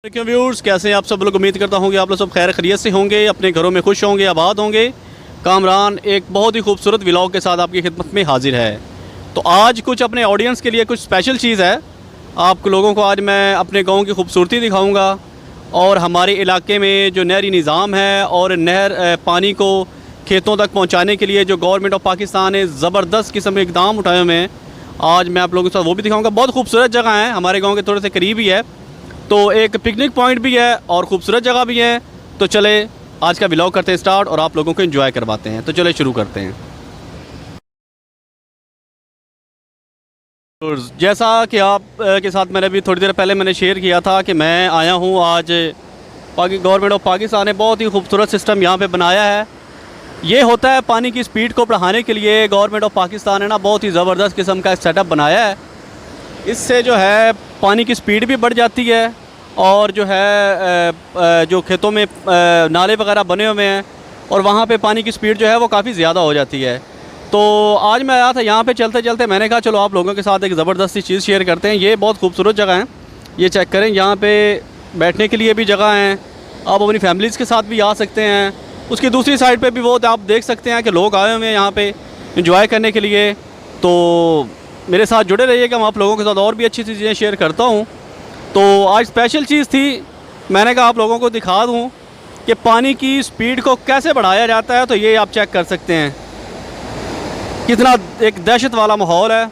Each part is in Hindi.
क्यों व्यूअर्स, कैसे हैं आप सब लोग। उम्मीद करता हूँ कि आप लोग सब खैर खैरियत से होंगे, अपने घरों में खुश होंगे, आबाद होंगे। कामरान एक बहुत ही खूबसूरत व्लॉग के साथ आपकी खिदमत में हाजिर है। तो आज कुछ अपने ऑडियंस के लिए कुछ स्पेशल चीज़ है। आप लोगों को आज मैं अपने गांव की खूबसूरती दिखाऊंगा और हमारे इलाके में जो नहरी निज़ाम है और नहर पानी को खेतों तक पहुँचाने के लिए जो गवर्नमेंट ऑफ पाकिस्तान ने ज़बरदस्त किस्म के इकदाम उठाए हुए हैं, आज मैं आप लोगों के साथ वो भी दिखाऊँगा। बहुत खूबसूरत जगह है, हमारे गाँव के थोड़े से करीब ही है, तो एक पिकनिक पॉइंट भी है और ख़ूबसूरत जगह भी है। तो चले आज का व्लॉग करते हैं स्टार्ट और आप लोगों को एंजॉय करवाते हैं। तो चले शुरू करते हैं। तो जैसा कि आप के साथ मैंने अभी थोड़ी देर पहले मैंने शेयर किया था कि मैं आया हूँ आज गवर्नमेंट ऑफ पाकिस्तान ने बहुत ही खूबसूरत सिस्टम यहाँ पे बनाया है। ये होता है पानी की स्पीड को बढ़ाने के लिए गवर्नमेंट ऑफ पाकिस्तान ने ना बहुत ही ज़बरदस्त किस्म का सेटअप बनाया है। इससे जो है पानी की स्पीड भी बढ़ जाती है और जो है जो खेतों में नाले वगैरह बने हुए हैं और वहाँ पे पानी की स्पीड जो है वो काफ़ी ज़्यादा हो जाती है। तो आज मैं आया था यहाँ पे चलते चलते, मैंने कहा चलो आप लोगों के साथ एक ज़बरदस्ती चीज़ शेयर करते हैं। ये बहुत खूबसूरत जगह है, ये चेक करें। यहाँ पे बैठने के लिए भी जगह हैं, आप अपनी फैमिलीज़ के साथ भी आ सकते हैं। उसकी दूसरी साइड पे भी वो आप देख सकते हैं कि लोग आए हुए हैं यहाँ पे एंजॉय करने के लिए। तो मेरे साथ जुड़े रहिएगा, मैं आप लोगों के साथ और भी अच्छी चीज़ें शेयर करता हूँ। तो आज स्पेशल चीज़ थी, मैंने कहा आप लोगों को दिखा दूँ कि पानी की स्पीड को कैसे बढ़ाया जाता है। तो ये आप चेक कर सकते हैं, कितना एक दहशत वाला माहौल है।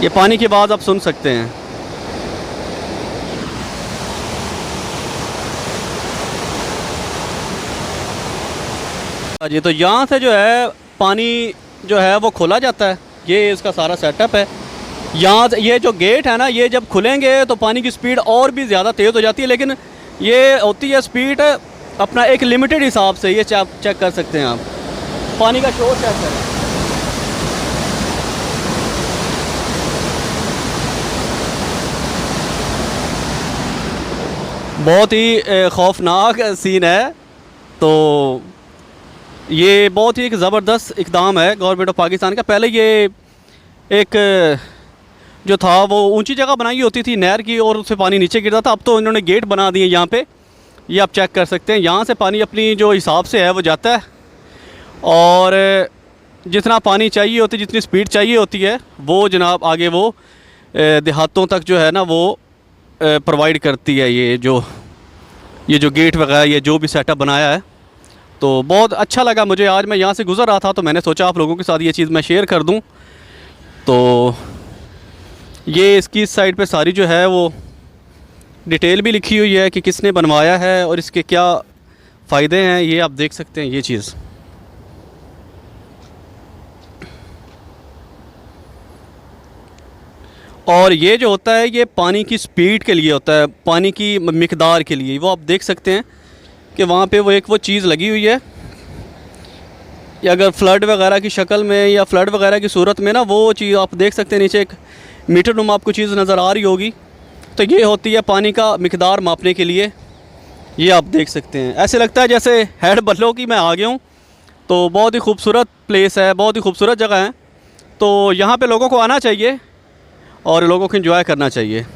ये पानी की आवाज़ आप सुन सकते हैं। जी, तो यहाँ से जो है पानी जो है वो खोला जाता है। ये इसका सारा सेटअप है। यहाँ से ये जो गेट है ना, ये जब खुलेंगे तो पानी की स्पीड और भी ज़्यादा तेज़ हो जाती है, लेकिन ये होती है स्पीड अपना एक लिमिटेड हिसाब से। ये चेक कर सकते हैं आप, पानी का शोर चेक करें। बहुत ही खौफनाक सीन है। तो ये बहुत ही एक ज़बरदस्त इक़दाम है गवर्नमेंट ऑफ पाकिस्तान का। पहले ये एक जो था वो ऊंची जगह बनाई होती थी नहर की और उससे पानी नीचे गिरता था। अब तो इन्होंने गेट बना दिए यहाँ पे, ये आप चेक कर सकते हैं। यहाँ से पानी अपनी जो हिसाब से है वो जाता है और जितना पानी चाहिए होती, जितनी स्पीड चाहिए होती है वो जनाब आगे वो देहातों तक जो है ना वो प्रोवाइड करती है। ये जो गेट वगैरह, ये जो भी सेटअप बनाया है, तो बहुत अच्छा लगा मुझे। आज मैं यहाँ से गुज़र रहा था तो मैंने सोचा आप लोगों के साथ ये चीज़ मैं शेयर कर दूँ। तो ये इसकी इस साइड पे सारी जो है वो डिटेल भी लिखी हुई है कि किसने बनवाया है और इसके क्या फ़ायदे हैं, ये आप देख सकते हैं ये चीज़। और ये जो होता है ये पानी की स्पीड के लिए होता है, पानी की मिक़दार के लिए। वो आप देख सकते हैं कि वहाँ पे वो चीज़ लगी हुई है। या अगर फ्लड वगैरह की शक्ल में या फ्लड वगैरह की सूरत में ना, वो चीज़ आप देख सकते हैं। नीचे एक मीटर नुमा आपको चीज़ नज़र आ रही होगी, तो ये होती है पानी का मिक़दार मापने के लिए। ये आप देख सकते हैं, ऐसे लगता है जैसे हेड बल्लो की मैं आ गया हूँ। तो बहुत ही खूबसूरत प्लेस है, बहुत ही खूबसूरत जगह है। तो यहाँ पे लोगों को आना चाहिए और लोगों को एंजॉय करना चाहिए।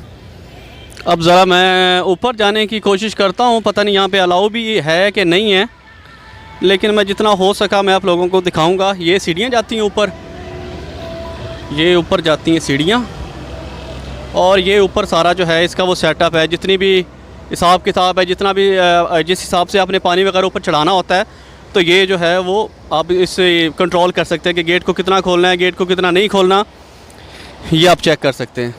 अब ज़रा मैं ऊपर जाने की कोशिश करता हूँ, पता नहीं यहाँ पे अलाउ भी है कि नहीं है, लेकिन मैं जितना हो सका मैं आप लोगों को दिखाऊंगा। ये सीढ़ियाँ जाती हैं ऊपर, ये ऊपर जाती हैं सीढ़ियाँ, और ये ऊपर सारा जो है इसका वो सेटअप है। जितनी भी हिसाब किताब है, जितना भी जिस हिसाब से आपने पानी वगैरह ऊपर चढ़ाना होता है, तो ये जो है वो आप इससे कंट्रोल कर सकते हैं कि गेट को कितना खोलना है, गेट को कितना नहीं खोलना। ये आप चेक कर सकते हैं।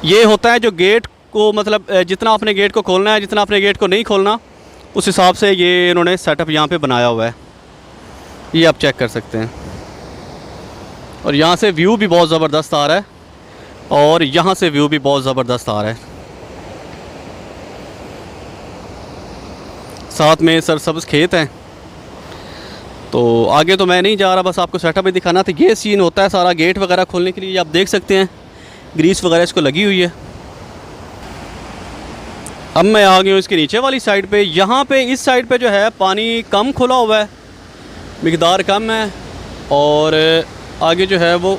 ये होता है जो गेट को, मतलब जितना आपने गेट को खोलना है, जितना आपने गेट को नहीं खोलना, उस हिसाब से ये इन्होंने सेटअप यहाँ पे बनाया हुआ है। ये आप चेक कर सकते हैं। और यहाँ से व्यू भी बहुत ज़बरदस्त आ रहा है और यहाँ से व्यू भी बहुत ज़बरदस्त आ रहा है। साथ में सरसब्ज़ खेत हैं। तो आगे तो मैं नहीं जा रहा, बस आपको सेटअप ही दिखाना था। ये सीन होता है सारा गेट वगैरह खोलने के लिए। आप देख सकते हैं ग्रीस वगैरह इसको लगी हुई है। अब मैं आ गया हूँ इसके नीचे वाली साइड पे। यहाँ पे इस साइड पे जो है पानी कम खुला हुआ है, मिक़दार कम है, और आगे जो है वो